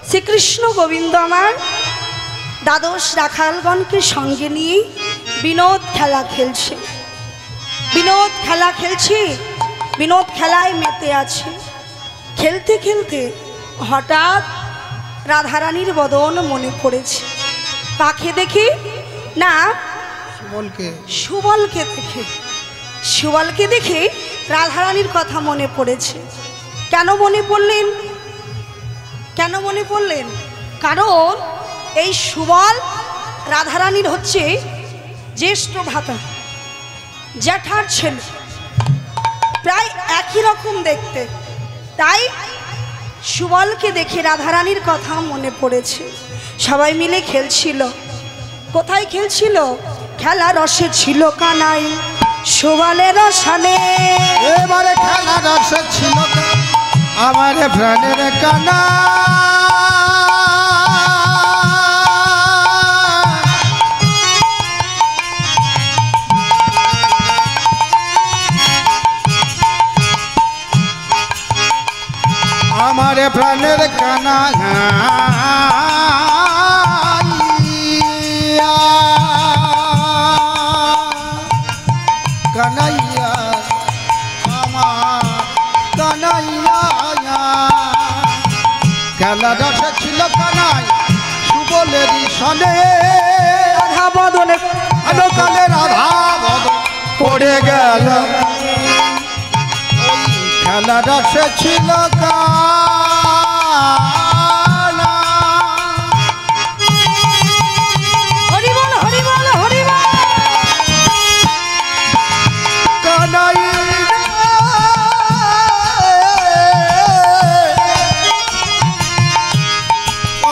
শ্রীকৃষ্ণ গোবিন্দ আমার দ্বাদশ রাখালগণকে সঙ্গে নিয়ে বিনোদ খেলা খেলছে। বিনোদ খেলা খেলছে, বিনোদ খেলায় মেতে আছে। খেলতে খেলতে হঠাৎ রাধারানীর বদন মনে পড়েছে। কাকে দেখে? না, সুবলকে দেখে। সুবলকে দেখে রাধারানীর কথা মনে পড়েছে। কেন মনে পড়লেন? কেন মনে পড়লেন? কারণ এই সুবল রাধারানীর হচ্ছে জ্যেষ্ঠ ভ্রাতা, জ্যাঠার ছেলে, প্রায় একই রকম দেখতে। তাই সুবলকে দেখে রাধারানীর কথা মনে পড়েছে। সবাই মিলে খেলছিল। কোথায় খেলছিল? খেলা রসে ছিল কানাই সুবলের রসানে। এবারে খেলা রসে ছিল আমার প্রাণের কানা। আমার প্রাণের কানা কানাইয়া, আমার কানাইয়া। খেলা রসে ছিল কানাই সুবলেরই সনে। রাধা বদনে কালে রাধা বদন পড়ে গেল। খেলা রসে ছিল কানা। হরিবল হরিবল হরিবল। কানাই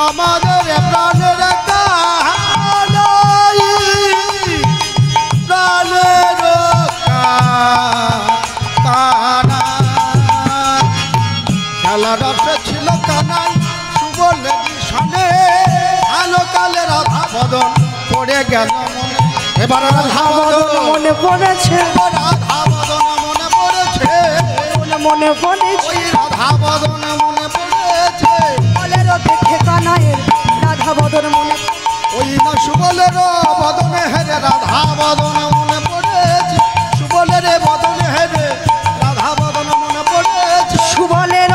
আমাদের প্রাণের কানাই, প্রাণের কানা। খেলা রসে ছিল কানাই সুবলেরই সনে। আলো কালে রাধা বদন পড়ে গেল মনে। এবার রাধা বদন মনে পড়েছে, রাধা বদন মনে পড়েছে, মনে পড়েছে। ওই রাধা বদন মনে পড়েছে। সুবলের দেখে কানাইয়ের রাধা বদন মনে। ওই না সুবলের বদনে হেরে রাধা বদন মনে পড়েছে। সুবলের বদনে হেরে রাধা বদন মনে পড়েছে। সুবলের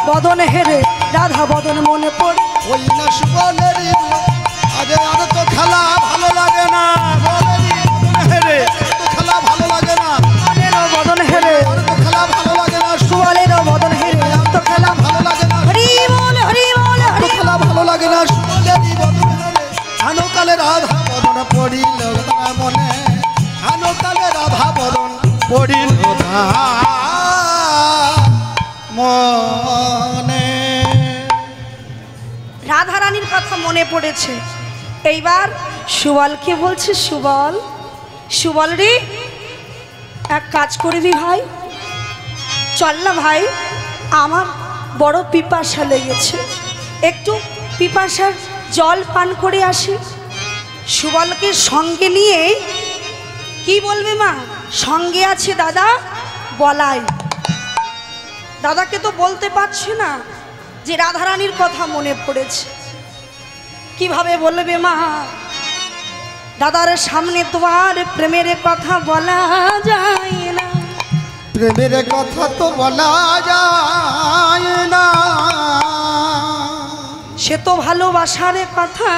বদন হেরে রাধা বদন মনে পড়ে। ওই না সুবলেরই আরে আর তো খেলা ভালো লাগে না। বলেরই বদনে হেরে তো খেলা ভালো লাগে না। সুবলের বদন হেরে আর তো খেলা ভালো লাগে না। সুবলের বদন হেরে তো খেলা ভালো লাগে না। হরিবল হরিবল তো খেলা ভালো লাগে না। সুবলেরই বদনে হেরে আনো কালে রাধা বদন পড়িল তার মনে। আনো কালে রাধা বদন পড়িল মনে। রাধারানীর কথা মনে পড়েছে। এইবার সুবলকে বলছে, সুবল, সুবল রে, এক কাজ করবি ভাই, চল না ভাই, আমার বড় পিপাসা লেগেছে, একটু পিপাসার জল পান করে আসি। সুবলকে সঙ্গে নিয়ে কি বলবে মা? সঙ্গে আছে দাদা বলাই। দাদাকে তো বলতে পারছে না যে রাধারানীর কথা মনে পড়েছে। কিভাবে বলবে মা? দাদার সামনে তো আর প্রেমের কথা বলা যায় না। প্রেমের কথা তো বলা যায় না। সে তো ভালোবাসার কথা,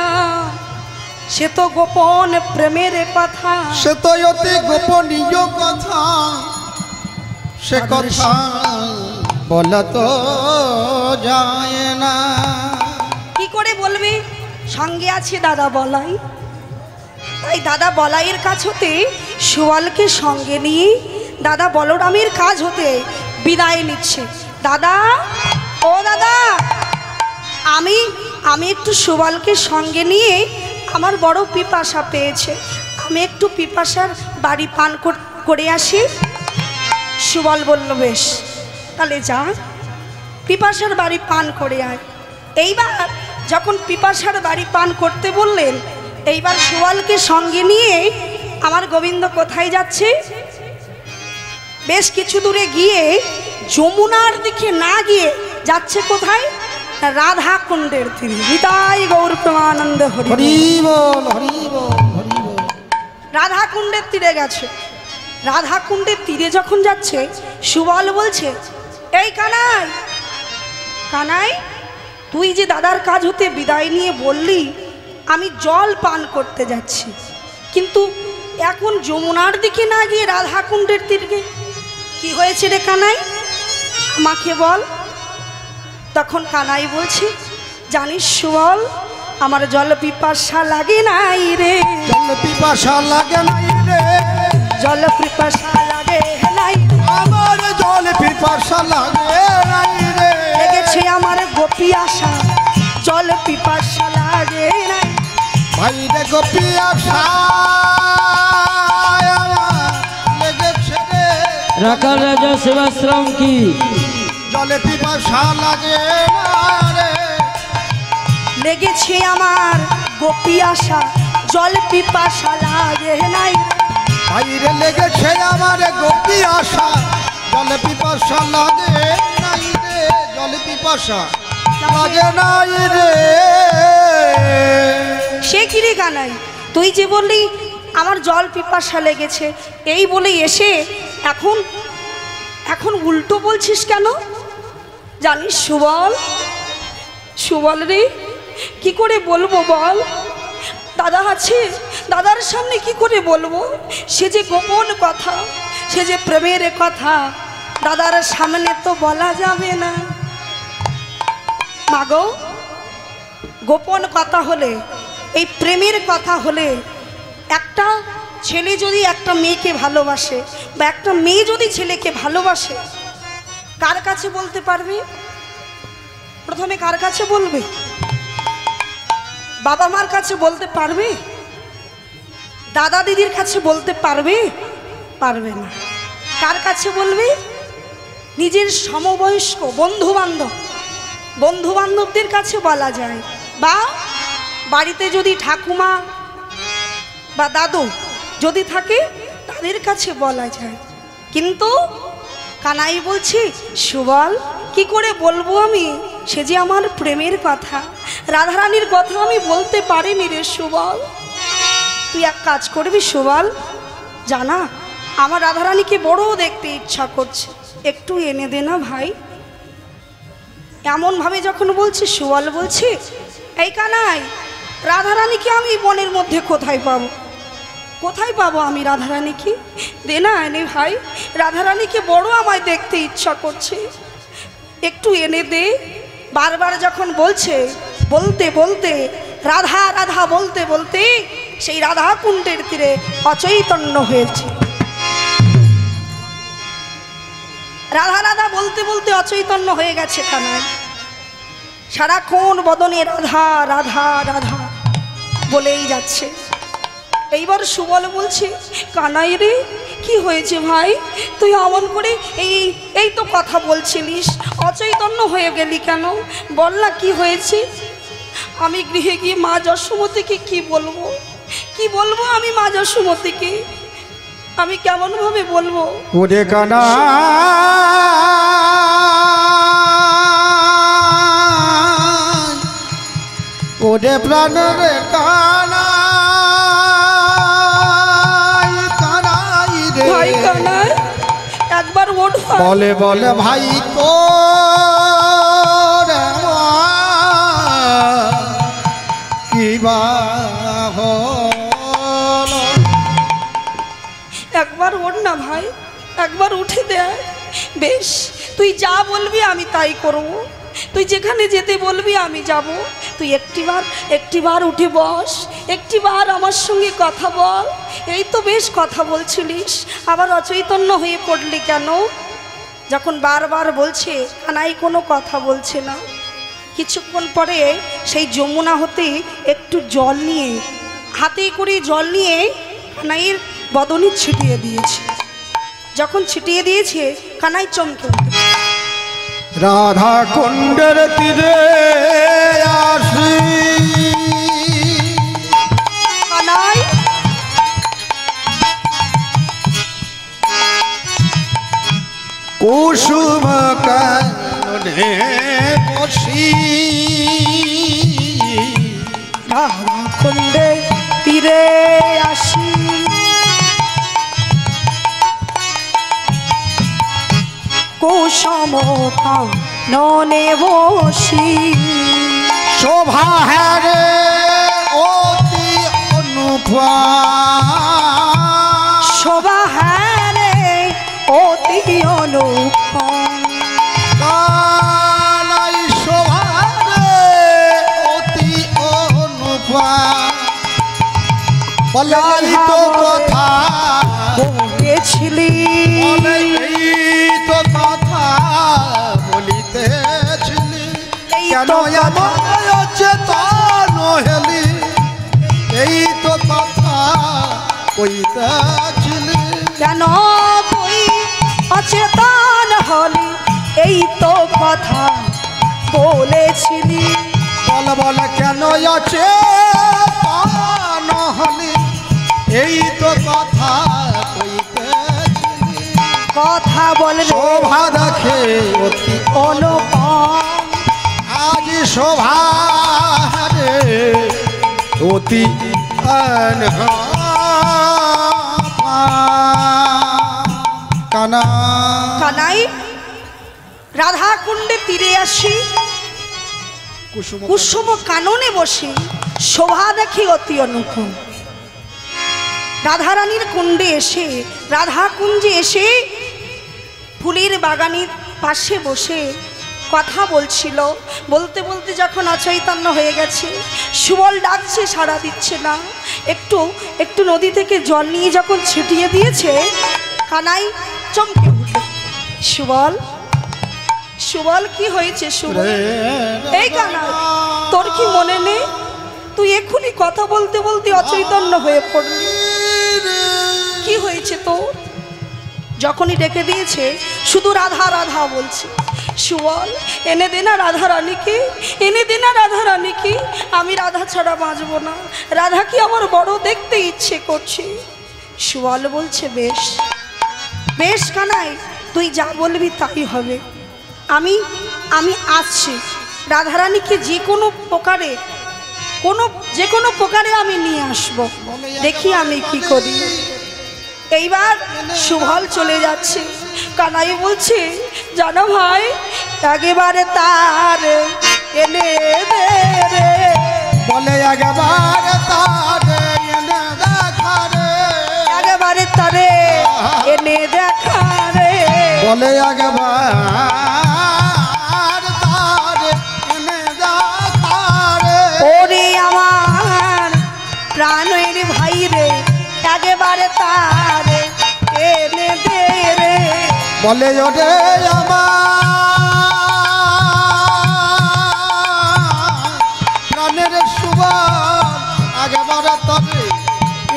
সে তো গোপন প্রেমের কথা। সে তো অতি গোপনীয় কথা। সে কথা বলা তো যায় না। কি করে বলবে? সঙ্গে আছে দাদা বলাই। তাই দাদা বলাইয়ের কাজ হতে সুবলকে সঙ্গে নিয়ে দাদা বলরামের কাজ হতে বিদায় নিচ্ছে। দাদা, ও দাদা, আমি একটু সুবলকে সঙ্গে নিয়ে, আমার বড় পিপাসা পেয়েছে, আমি একটু পিপাসার বাড়ি পান করে আসি। সুবল বলল, বেশ, তাহলে যা, পিপাসার বাড়ি পান করে আয়। এইবার যখন পিপাসার বাড়ি পান করতে বললেন, এইবার সুবলকে সঙ্গে নিয়ে আমার গোবিন্দ কোথায় যাচ্ছে? বেশ কিছু দূরে গিয়ে যমুনার দিকে না গিয়ে যাচ্ছে কোথায়? রাধা কুণ্ডের তীরে। নিতাই গৌর প্রেমানন্দ হরি বল। হরি বল, হরি বল, হরি বল। রাধা কুণ্ডের তীরে গেছে। রাধা কুণ্ডের তীরে যখন যাচ্ছে, সুবল বলছে, এই কানাই, কানাই, তুই যে দাদার কাজ হতে বিদায় নিয়ে বললি আমি জল পান করতে যাচ্ছি, কিন্তু এখন যমুনার দিকে না গিয়ে রাধা কুণ্ডের তীরে কি হয়েছে রে কানাই, আমাকে বল। তখন কানাই বলছে, জানিস সুবল, আমার জল পিপাসা লাগে নাই রে, জল পিপাসা লাগে নাই রে, জল পিপাসা লাগে নাই, আমার জল পিপাসা লাগে নাই রে, লেগেছে আমার গোপী আশা, জল পিপাসা লাগে নাই। ভাই রে গোপী আশা লেগেছে রে, রাখাল রাজা সেবাশ্রম কি জলে পিপাসা লাগে না রে, লেগেছে আমার গোপী আশা, জল পিপাসা লাগে নাই। বাইরে লেগেছে আমার গোপী আশা, জলে পিপাসা লাগে নাই রে, জলে পিপাসা লাগে নাই রে। সে কি রে কানাই, তুই যে বললি আমার জল পিপাসা লেগেছে, এই বলে এসে এখন এখন উল্টো বলছিস কেন? জানিস সুবল, সুবল রে, কি করে বলবো বল, দাদা আছে, দাদার সামনে কি করে বলবো, সে যে গোপন কথা, সে যে প্রেমের কথা, দাদার সামনে তো বলা যাবে না। মাগো, গোপন কথা হলে, এই প্রেমের কথা হলে, একটা ছেলে যদি একটা মেয়েকে ভালোবাসে বা একটা মেয়ে যদি ছেলেকে ভালোবাসে, কার কাছে বলতে পারবে? প্রথমে কার কাছে বলবে? বাবা মার কাছে বলতে পারবে? দাদা দিদির কাছে বলতে পারবে? পারবে না। কার কাছে বলবে? নিজের সমবয়স্ক বন্ধু বান্ধব, বন্ধু বান্ধবদের কাছে বলা যায়, বা বাড়িতে যদি ঠাকুমা বা দাদু যদি থাকে তাদের কাছে বলা যায়। কিন্তু কানাই বলছি, সুবল, কি করে বলবো আমি, সে যে আমার প্রেমের কথা, রাধারানীর কথা আমি বলতে পারিনি রে সুবল। তুই এক কাজ করবি সুবল, জানা আমার রাধারানীকে বড় দেখতে ইচ্ছা করছে, একটু এনে দে না ভাই। এমনভাবে যখন বলছি, সুবল বলছি, এই কানাই, রাধারানীকে আমি বনের মধ্যে কোথায় পাবো, কোথায় পাবো আমি রাধারানীকে? দে না এনে ভাই, রাধারানীকে বড় আমায় দেখতে ইচ্ছা করছে, একটু এনে দে। বারবার যখন বলছে, বলতে বলতে, রাধা রাধা বলতে বলতে সেই রাধা কুণ্ডের তীরে অচৈতন্য হয়েছে। রাধা রাধা বলতে বলতে অচৈতন্য হয়ে গেছে কানাই, সারাক্ষণ বদনে রাধা রাধা রাধা বলেই যাচ্ছে। এইবার সুবল বলছে, কানাই রে, কি হয়েছে ভাই, তুই অমন করে এই এই তো কথা বলছিলিস, অচৈতন্য হয়ে গেলি কেন? বল না কি হয়েছে। আমি গৃহে গিয়ে মা যশোমতীকে কি বলবো, কি বলবো আমি মা যশোমতীকে, আমি কেমনভাবে বলবো? ওরে কানা ওরে প্রাণ রে কানা, কানাই রে, ভাই কানাই, একবার ওঠ ভাই। বলে বলে ভাই তো কিবা হলো, একবার ওঠ না ভাই, একবার উঠে দেয়। বেশ, তুই যা বলবি আমি তাই করব, তুই যেখানে যেতে বলবি আমি যাব। তুই একটিবার উঠে বস, একটিবার আমার সঙ্গে কথা বল। এই তো বেশ কথা বলছিলিস, আবার অচৈতন্য হয়ে পড়লি কেন? যখন বারবার বলছে, কানাই কোনো কথা বলছে না। কিছুক্ষণ পরে সেই যমুনা হতে একটু জল নিয়ে, হাতে করে জল নিয়ে কানাইয়ের বদনে ছিটিয়ে দিয়েছে। যখন ছিটিয়ে দিয়েছে, কানাই চমকে উঠে। রাধা কুণ্ডের তীরে আসি, কানাই, কুসুম কাননে বসি, কুণ্ডে তীরে আসি কুসুম কাননে বসি শোভা হারে অতি অনুপা শোভা হারে অতি অনুপম কানাই শোভা রে অতি অনুপা বলে এই তো কথা বলেছিলি বলে এই তো কথা বলিতেছিলি এই কেন তো এমন চেতন হেলি এই তো কথা কইতেছিলি কেন তুই অচেতন হলি এই তো কথা বলেছিলি বল বল কেন আছে নহলি এই তো কথা কইতেছিলি কথা বলবে শোভা দেখে অতি অনুপম আজ শোভা রে অতি কানা কানাই রাধা কুণ্ডে তীরে আসি কুসুম কুসুম কাননে বসে শোভা দেখি অতি অনুপম রাধারানীর কুণ্ডে এসে রাধা কুঞ্জে এসে ফুলের বাগানের পাশে বসে কথা বলছিল বলতে বলতে যখন অচৈতন্য হয়ে গেছে সুবল ডাকছে সাড়া দিচ্ছে না একটু একটু নদী থেকে জল নিয়ে যখন ছিটিয়ে দিয়েছে কানাই চমকে উঠল সুবল সুবল কি হয়েছে সুবল এই কানাই তোর কি মনে নেই তুই এক্ষুনি কথা বলতে বলতে অচৈতন্য হয়ে পড়লি কি হয়েছে তোর যখনই ডেকে দিয়েছে শুধু রাধা রাধা বলছে সুবল এনে দে না রাধা রানীকে এনে দে না রাধা রানীকে আমি রাধা ছাড়া বাঁচব না রাধা কি আমার বড় দেখতে ইচ্ছে করছে সুবল বলছে বেশ বেশ কানাই তুই যা বলবি তাই হবে আমি আমি আসছি রাধারানীকে যে কোনো প্রকারে আমি নিয়ে আসব দেখি আমি কি করি এইবার সুবল চলে যাচ্ছে কানাই বলছে জানো ভাই একেবারে তার এনে দে রে বলে একেবারে তার এনে দেখা রে একেবারে তারে এনে দেখা রে বলে একেবারে তার এনে দেখা রে ওরে আমার প্রাণের ভাই রে একেবারে তার এনে দে রে বলে ওরে আমার প্রাণের সুবল একেবারে তবে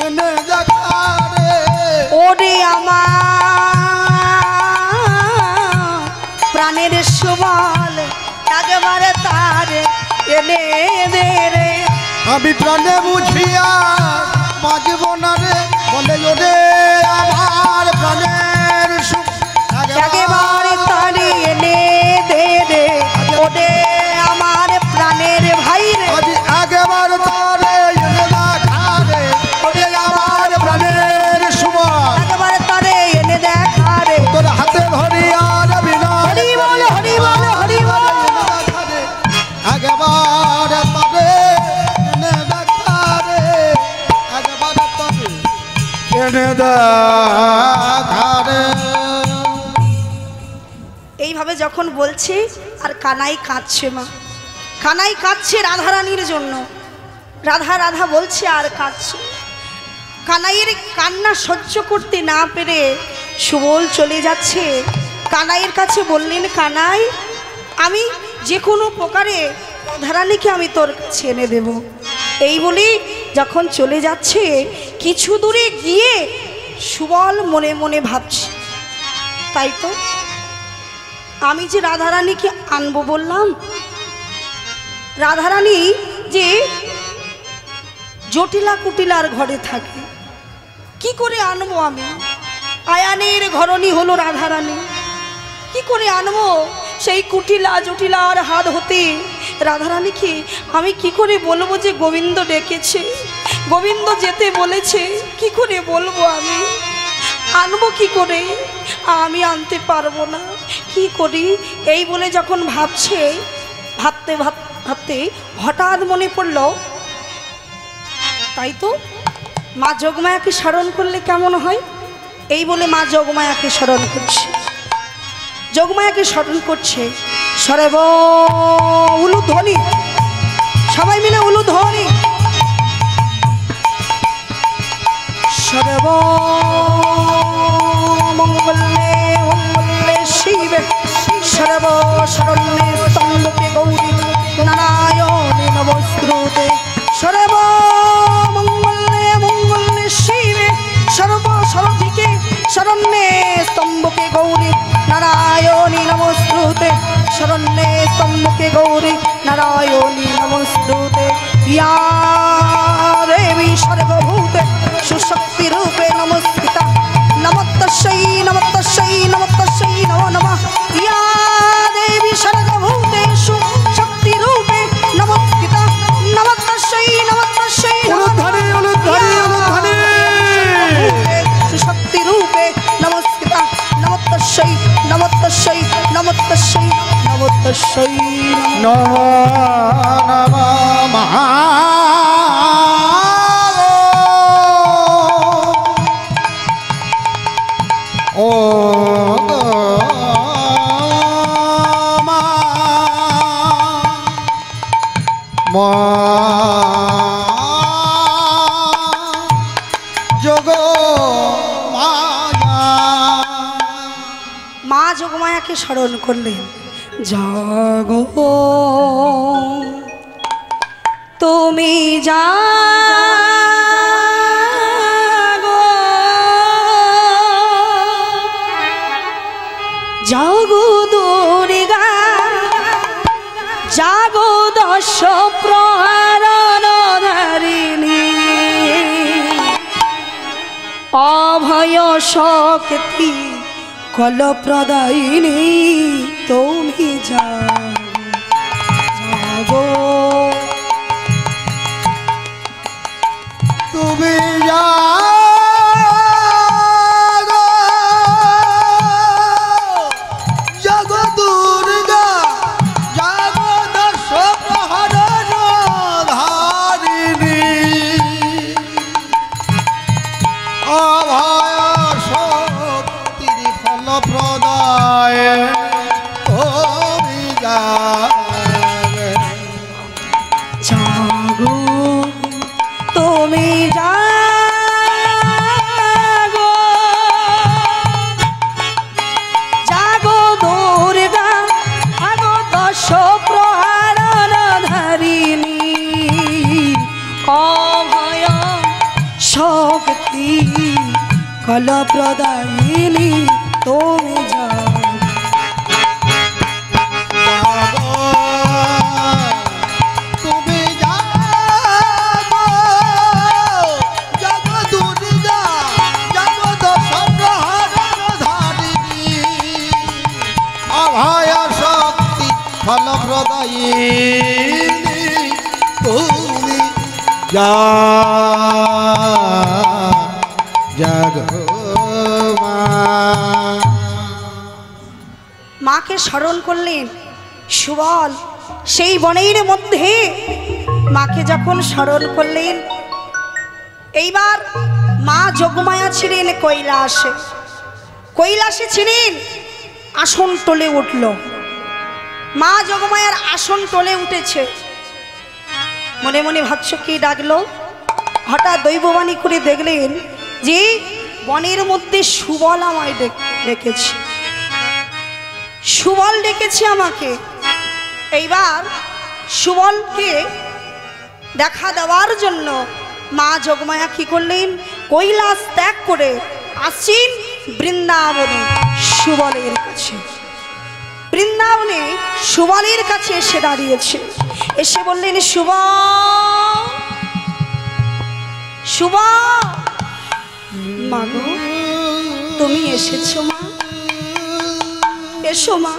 এনে দেখা রে ওরে আমার প্রাণের সুবল একেবারে তার এনে দে রে আমি প্রাণে বুঝিয়া বাঁচব না রে বলে ওরে আমার প্রাণের সুখ একেবারে তারে এনে দে রে ওরে আমার প্রাণের ভাই রে আজ একেবারে তারে এনে দেখা রে ওরে আমার প্রাণের সুবল একেবারে তারে এনে দেখা রে তোর হাতে ধরিয়া বিনা হরি বল হরি বল হরি বল একেবারে তারে এনে দেখা রে একেবারে তারে এনে দেখা রে এইভাবে যখন বলছে আর কানাই কাঁদছে মা কানাই কাঁদছে রাধারানীর জন্য রাধা রাধা বলছে আর কাঁদছে কানাইয়ের কান্না সহ্য করতে না পেরে সুবল চলে যাচ্ছে কানাইয়ের কাছে বললেন কানাই আমি যে কোনো প্রকারে রাধারানীকে আমি তোর কাছে এনে দেব এই বলি যখন চলে যাচ্ছে কিছু দূরে গিয়ে সুবল মনে মনে ভাবছে তাই তো আমি যে রাধারানীকে আনবো বললাম রাধারানী যে জটিলা কুটিলার ঘরে থাকে কি করে আনবো আমি আয়ানের ঘরণী হলো রাধারানী কি করে আনবো সেই কুটিলা জটিলার হাত হতে রাধারানীকে আমি কি করে বলবো যে গোবিন্দ ডেকেছে, গোবিন্দ যেতে বলেছে, কি করে বলবো আমি? আনবো কি করে? আমি আনতে পারবো না, কি করি? এই বলে যখন ভাবছে, ভাবতে ভাবতে হঠাৎ মনে পড়ল, তাই তো মা যোগমায়াকে স্মরণ করলে কেমন হয়। এই বলে মা যোগমায়াকে স্মরণ করছে, যোগমায়াকে স্মরণ করছে। সরেব উলুধ্বনি, সবাই মিলে উলুধ্বনি। সরেব মঙ্গলে মঙ্গলে শিবে, সর্ব শরণ্যে স্তম্ভে গৌরী নারায়ণে নমস্তুতে। সর্ব মঙ্গলে মঙ্গলে শিবে, সর্ব সর্বদিকে শরণ্যে স্তম্ভে গৌরী নারায়ণী নমস্তুতে। শরণ্যে স্তম্ভে গৌরী নারায়ণী নমস্তুতে। ইয়া দেবী সর্বভূতে সুশক্তি রূপে নমস্কৃতা, নমস্তস্যৈ নমস্তস্যৈ নমস্তস্যৈ নমো নমঃ। ইয়া দেবী সর্বভূতেষু শক্তি রূপে নমস্কৃতা, নমস্তস্যৈ নমস্তস্যৈ নমো নমঃ। সুশক্তি রূপে নমস্কৃতা, নমস্তস্যৈ নমস্তস্যৈ নমস্তস্যৈ নমস্তস্যৈ নমো নমঃ। ও মা যোগ মায়া। মা যোগমায়াকে স্মরণ করলেন। জাগো তুমি জাগো, জাগো দুর্গা, জাগো দশ প্রহরণ ধারিণী, অভয় শক্তি কল প্রদায়িনী তুমি জাগো, তুমি জাগো, জাগো দুর্গা, জাগো দশ প্রহরণ ধারিণী, অভয় শক্তির ফল প্রদায় তুমি জাগো তুমি জাগো, জাগো দুর্গা, জাগো দশ প্রহরণ ধারিণী, অভয় শক্তি কল প্রদায়িনী তুমি জাগো। তুমি জাগো, জাগো দুর্গা, জাগো দশ প্রহরণ ধারিণী, অভয় শক্তি ফল প্রদায়িনী তুমি জাগো মা। মাকে স্মরণ করলেন। সুবল সেই বনের মধ্যে মাকে যখন স্মরণ করলেন, এইবার মা যোগমায়া ছিলেন কৈলাসে, কৈলাসে ছিলেন, আসন টলে উঠল। মা যোগমায়ার আসন টলে উঠেছে। মনে মনে ভাবছ কি ডাকলো? হঠাৎ দৈববাণী করে দেখলেন যে বনের মধ্যে সুবল আমায় ডেকেছে, সুবল ডেকেছে আমাকে। এইবার সুবলকে দেখা দেওয়ার জন্য মা যোগমায়া কি করলেন? কৈলাস ত্যাগ করে আসছেন বৃন্দাবনে সুবলের কাছে। বৃন্দাবনে সুবলের কাছে এসে দাঁড়িয়েছে, এসে বললেন, সুবল, সুবল, মা গো তুমি এসেছো মা, এসো মা,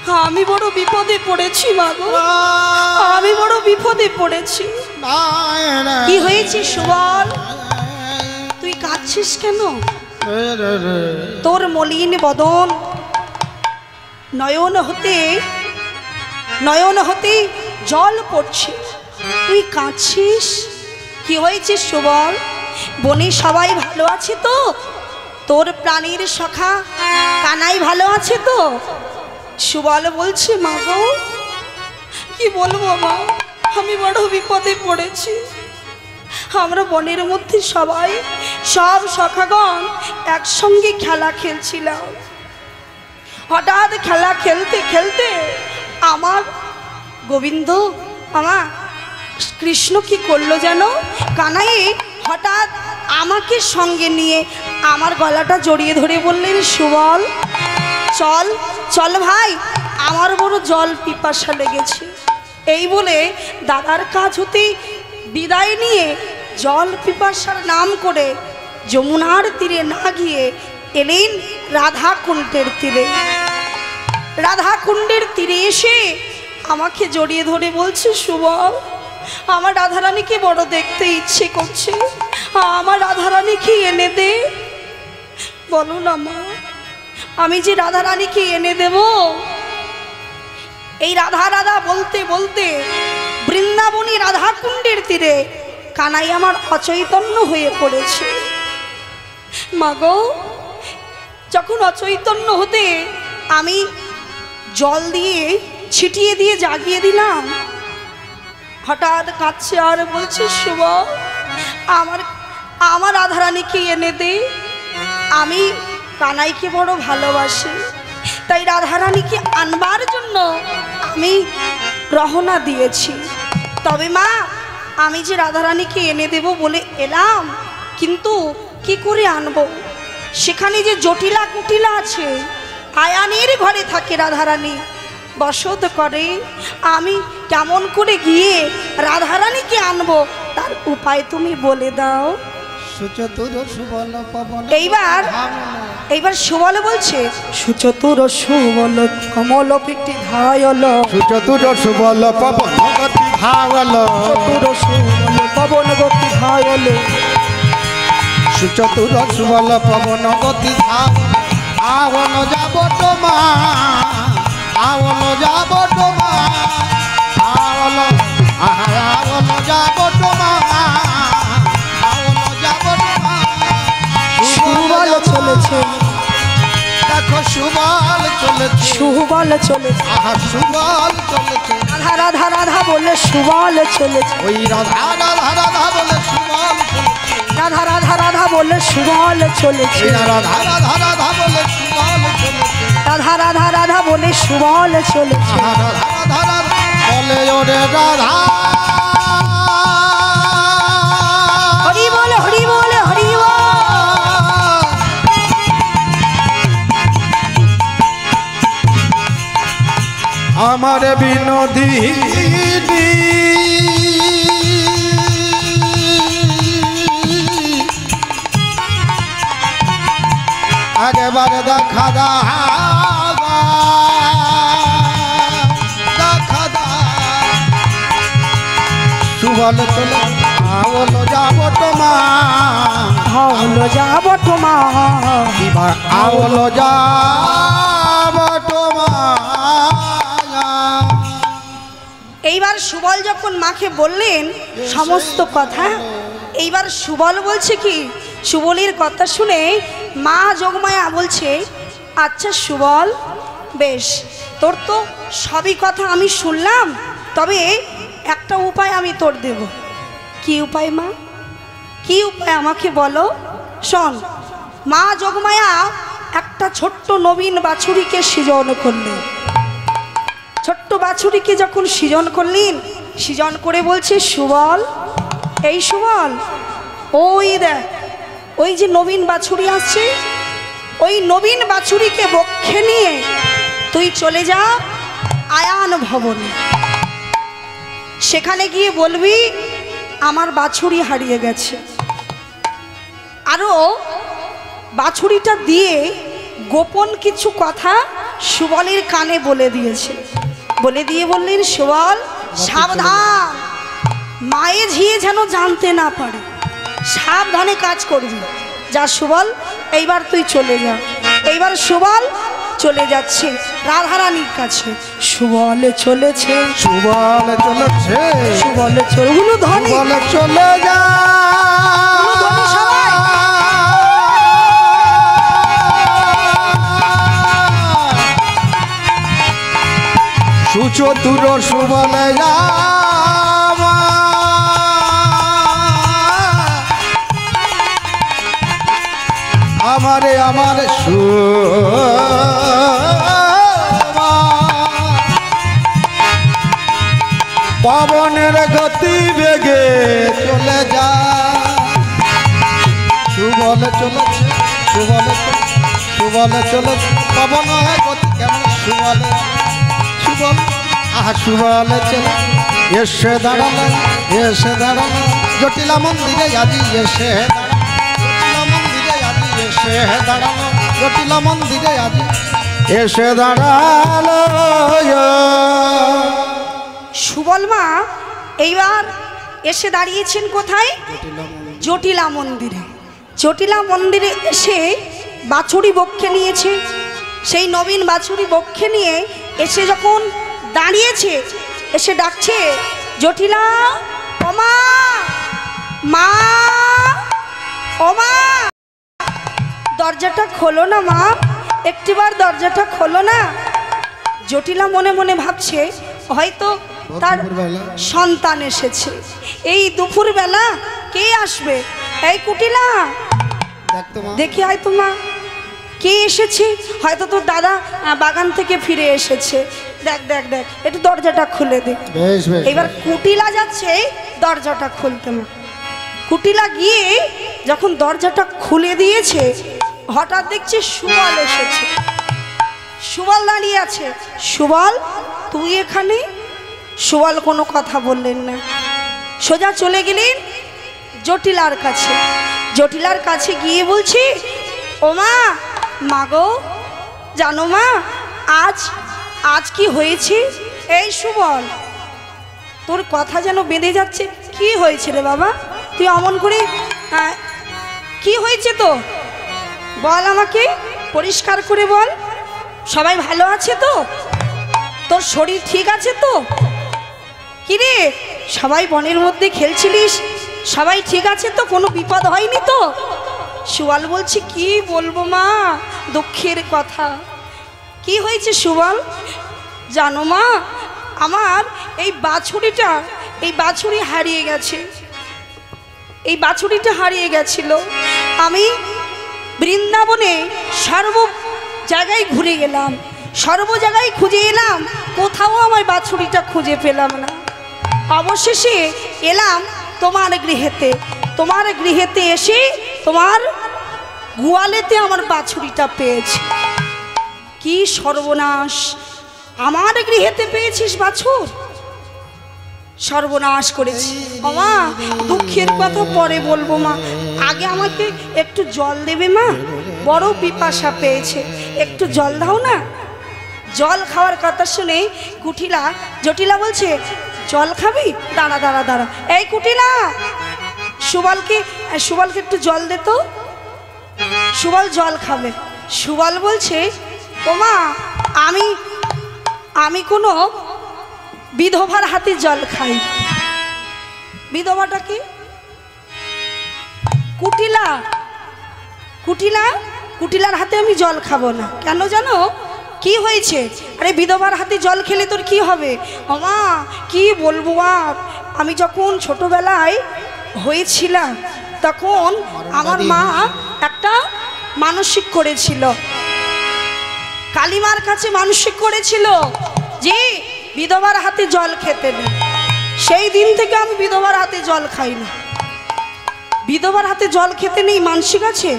আমি বড় বিপদে পড়েছি মাগো, আমি বড় বিপদে পড়েছি। কি হয়েছে সুবল, তুই কাঁদছিস কেন? তোর মলিন বদন, নয়ন হতে জল পড়ছে, তুই কাঁদছিস। কি হয়েছে সুবল? বনে সবাই ভালো আছে তো? তোর প্রাণীর সখা কানাই ভালো আছে তো? সুবল বলছে মা গো, কি বলবো মা, আমি বড় বিপদে পড়েছি। আমরা বনের মধ্যে সব সখাগণ একসঙ্গে খেলা খেলছিলাম। হঠাৎ খেলা খেলতে খেলতে আমার গোবিন্দ, আমার কৃষ্ণ কি করলো যেন, কানাই হঠাৎ আমাকে সঙ্গে নিয়ে আমার গলাটা জড়িয়ে ধরে বললেন, সুবল চল চল ভাই, আমার বড় জল পিপাসা লেগেছে। এই বলে দাদার কাজ হতে বিদায় নিয়ে জল পিপাসার নাম করে যমুনার তীরে না গিয়ে এলেন রাধাকুণ্ডের তীরে। রাধাকুণ্ডের তীরে এসে আমাকে জড়িয়ে ধরে বলছে, সুবল আমার রাধারানীকে বড় দেখতে ইচ্ছে করছে, আমার রাধারানীকে এনে দে। বলো না মা, আমি যে রাধারানীকে এনে দেব। এই রাধা রাধা বলতে বলতে বৃন্দাবনী রাধাকুণ্ডের তীরে কানাই আমার অচৈতন্য হয়ে পড়েছে। মাগো, যখন অচৈতন্য হতে আমি জল দিয়ে ছিটিয়ে দিয়ে জাগিয়ে দিলাম, হঠাৎ কাঁদছে আর বলছে, সুবল আমার রাধারানীকে এনে দে। আমি কানাইকে বড় ভালোবাসি, তাই রাধারানীকে আনবার জন্য আমি রওনা দিয়েছি। তবে মা, আমি যে রাধারানীকে এনে দেব বলে এলাম, কিন্তু কি করে আনবো? সেখানে যে জটিলা কুটিলা আছে, আয়ানের ঘরে থাকে রাধারানী বসত করে। আমি কেমন করে গিয়ে রাধারানীকে আনবো তার উপায় তুমি বলে দাও। এইবার সুবল বলছে, সুচতুর সুবল কমল পিটি ধায়ল, সুচতুর সুবল পবন গতি ধায়ল, চতুর সুবল পবন গতি ধায়ল, সুচতুর সুবল পবন গতি ধায়ল, যাব তোমা আওল যাব তোমা আওল আওল যাব তোমা আওল যাব তোমা। সুবল চলেছে, দেখো সুবল চলেছে, সুবল চলেছে, আহা সুবল চলেছে, রাধা রাধা রাধা বলে সুবল চলেছে, ওই রাধা রাধা রাধা বলে সুবল চলেছে, রাধা রাধা রাধা বলে সুবল চলেছে, রাধা রাধা রাধা বলে সুবল চলেছে, রাধা রাধা রাধা বলে সুবল চলেছে, রাধা রাধা রাধা বলে ওরে রাধা। হরি বল হরি বল হরি বল। আমার বিনোদিনী আগেবার দেখা সুবল চলে আওল যাব তোমা আওল যাব তোমা আওল যাব তোমা। এইবার সুবল যখন মাকে বললেন সমস্ত কথা, এইবার সুবল বলছে কি, সুবলের কথা শুনে মা যোগমায়া বলছে, আচ্ছা সুবল, বেশ তোর তো সবই কথা আমি শুনলাম, তবে একটা উপায় আমি তোর দেব। কি উপায় মা, কি উপায় আমাকে বলো। শোন, মা যোগমায়া একটা ছোট্ট নবীন বাছুরিকে সৃজন করলেন। ছোট্ট বাছুরিকে যখন সৃজন করলেন, সৃজন করে বলছে, সুবল, এই সুবল, ওই দেখ ওই যে নবীন বাছুরি আসছে, ওই নবীন বাছুরিকে বক্ষে নিয়ে তুই চলে যা আয়ান ভবনে। সেখানে গিয়ে বলবি আমার বাছুরি হারিয়ে গেছে। আরও বাছুরিটা দিয়ে গোপন কিছু কথা সুবলের কানে বলে দিয়েছে, বলে দিয়ে বললেন সুবল সাবধান, মায়ে ঝিয়ে যেন জানতে না পারে, সাবধানে কাজ করবি। যা সুবল এইবার তুই চলে যা। এইবার সুবল চলে যাচ্ছে রাধারানীর কাছে। সুবল চলেছে, সুবল চলেছে, সুবল চলে উলু ধ্বনি, সুবল চলে যা। উলু ধ্বনি সবাই। সুচতুর সুবল যা, আমারে আমার পবনের গতি বেগে চলে যা। সুবল চলেছে, সুবল চলেছে, পবন গতি কেমন সুবল, সুবল আহা সুবল চলে এসে দাঁড়ালো, এসে দাঁড়ালো জটিলা মন্দিরে আজি এসে এসে দাঁড়ালো, জটিলা মন্দিরে আজি এসে দাঁড়ালো। সুবল মা এইবার এসে দাঁড়িয়েছেন কোথায়? জটিলা মন্দিরে। জটিলা মন্দিরে এসে বাছুরি বক্ষে নিয়েছে, সেই নবীন বাছুরি বক্ষে নিয়ে এসে যখন দাঁড়িয়েছে, এসে ডাকছে জটিলা, ওমা মা, ওমা দরজাটা খোলো না মা, একটিবার দরজাটা খোলো না। জটিলা মনে মনে ভাবছে হয়তো তার সন্তান এসেছে, এই দুপুরবেলা কে আসবে? এই কুটিলা দেখি হয়তো মা কে এসেছে, হয়তো তোর দাদা বাগান থেকে ফিরে এসেছে, দেখ দেখ দেখ একটু দরজাটা খুলে দে। এবার কুটিলা যাচ্ছে দরজাটা খুলতে। মা কুটিলা গিয়ে যখন দরজাটা খুলে দিয়েছে, হঠাৎ দেখছে সুবল এসেছে। সুবল দাঁড়িয়ে আছে। সুবল তুই এখানে? সুবল কোনো কথা বললেন না, সোজা চলে গেলেন জটিলার কাছে। জটিলার কাছে গিয়ে বলছি, ও মা, মাগো জানো মা আজ আজ কি হয়েছে? এই সুবল তোর কথা যেন বেঁধে যাচ্ছে, কি হয়েছে রে বাবা? তুই অমন করে কি হয়েছে তো বল, আমাকে পরিষ্কার করে বল। সবাই ভালো আছে তো? তোর শরীর ঠিক আছে তো? কি রে সবাই বনের মধ্যে খেলছিলিস, সবাই ঠিক আছে তো? কোনো বিপদ হয়নি তো? সুবল বলছি কি বলবো মা, দুঃখের কথা। কি হয়েছে সুবল? জানো মা আমার এই বাছুরি হারিয়ে গেছে। এই বাছুরিটা হারিয়ে গেছিল। আমি বৃন্দাবনে সর্ব জায়গায় ঘুরে গেলাম, সর্ব জায়গায় খুঁজে এলাম, কোথাও আমার বাছুরিটা খুঁজে পেলাম না। অবশেষে এলাম তোমার গৃহেতে। তোমার গৃহেতে এসে তোমার গোয়ালেতে আমার বাছুরিটা পেয়েছি। কি সর্বনাশ, আমার গৃহেতে পেয়েছিস বাছুর? সর্বনাশ করেছি। মা দুঃখের কথা পরে বলবো মা, আগে আমাকে একটু জল দেবে মা, বড় পিপাসা পেয়েছে, একটু জল দাও না। জল খাওয়ার কথা শুনে জটিলা বলছে জল খাবি? দাঁড়া দাঁড়া দাঁড়া, এই কুটিলা সুবলকে একটু জল দে তো। সুবল জল খাবে। সুবল বলছে ও মা আমি কোনো বিধবার হাতে জল খাই। বিধবাটা কি? কুটিলার হাতে আমি জল খাবো না। কেন জানো কি হয়েছে? আরে বিধবার হাতে জল খেলে তোর কি হবে? মা কি বলবো, আর আমি যখন ছোটবেলায় হয়েছিলাম তখন আমার মা একটা মানসিক করেছিল, কালীমার কাছে মানসিক করেছিল যে বিধবার হাতে জল খেতে নেই। সেই দিন থেকে আমি বিধবার হাতে জল খাই না। বিধবার হাতে জল খেতে নেই মানসিক আছে,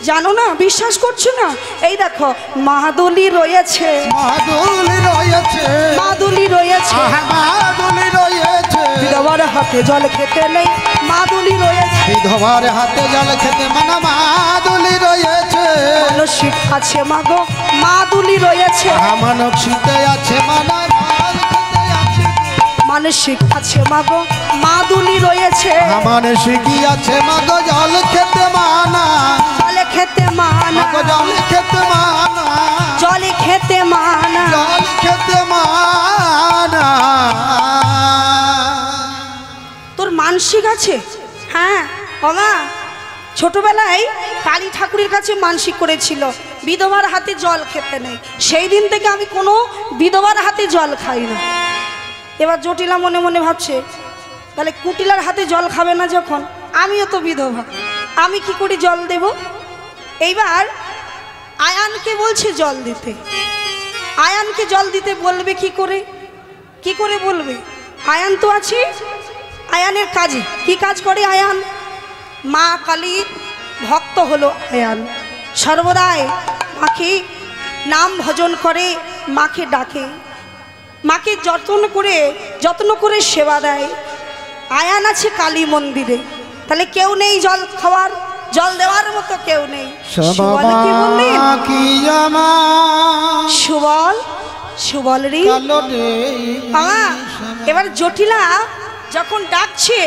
জানো না, বিশ্বাস করছো না? এই দেখো মাদুলি রয়েছে, মাদুলি রয়েছে, মাদুলি রয়েছে, মাদুলি রয়েছে, বিধবার হাতে জল খেতে নেই, মাদুলি রয়েছে, বিধবার হাতে জল খেতে মানা, মাদুলি রয়েছে, মানসিক আছে মাগো, মাদুলি রয়েছে, মানসিতে আছে মানা, মানসিক আছে মাগো, মাদুলি রয়েছে, মানসিকই আছে মাগো জল খেতে মানা, জলে খেতে মানা, জল খেতে মানা, জলে খেতে মানা, জল খেতে মানা। তোর মানসিক আছে? হ্যাঁ বাবা, ছোটবেলায় কালী ঠাকুরের কাছে মানসিক করেছিল বিধবার হাতে জল খেতে নেই। সেই দিন থেকে আমি কোনো বিধবার হাতে জল খাই না। এবার জটিলা মনে মনে ভাবছে, তাহলে কুটিলার হাতে জল খাবে না যখন, আমিও তো বিধবা, আমি কি করে জল দেব? এইবার আয়ানকে বলছে জল দিতে। আয়ানকে জল দিতে বলবে কি করে? কি করে বলবে? আয়ান তো আছে, আয়ানের কাজে কি কাজ করে আয়ান? মা কালীর ভক্ত হলো আয়ান, সর্বদাই মাকে নাম ভজন করে, মাকে ডাকে, মাকে যত্ন করে সেবা দেয়। আয়ান আছে কালী মন্দিরে, তাহলে কেউ নেই জল খাওয়ার, জল দেওয়ার মতো কেউ নেই। সুবল কি বললেন? সুবল, সুবল রে বাবা। এবার জটিলা যখন ডাকছে,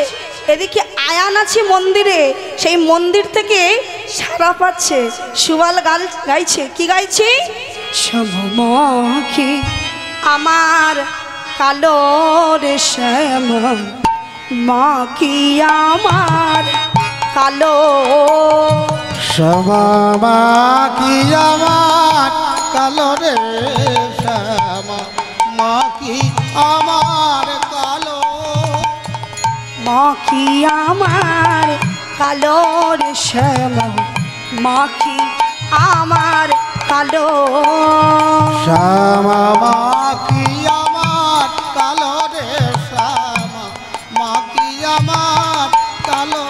এদিকে আয়ান আছে মন্দিরে, সেই মন্দির থেকে সাড়া পাচ্ছে। সুবল গাইছে, কি গাইছে? সমমখী আমার কালো রে শ্যামা, মা কি আমার কালো, শ্যামা কি আমার কালো রে শ্যামা, মা কি আমার কালো, মা কি আমার কালো রে শ্যামা, মা কি আমার কালো, শ্যামা মা কি আমার কালো রে শ্যামা, মা কি আমার কালো,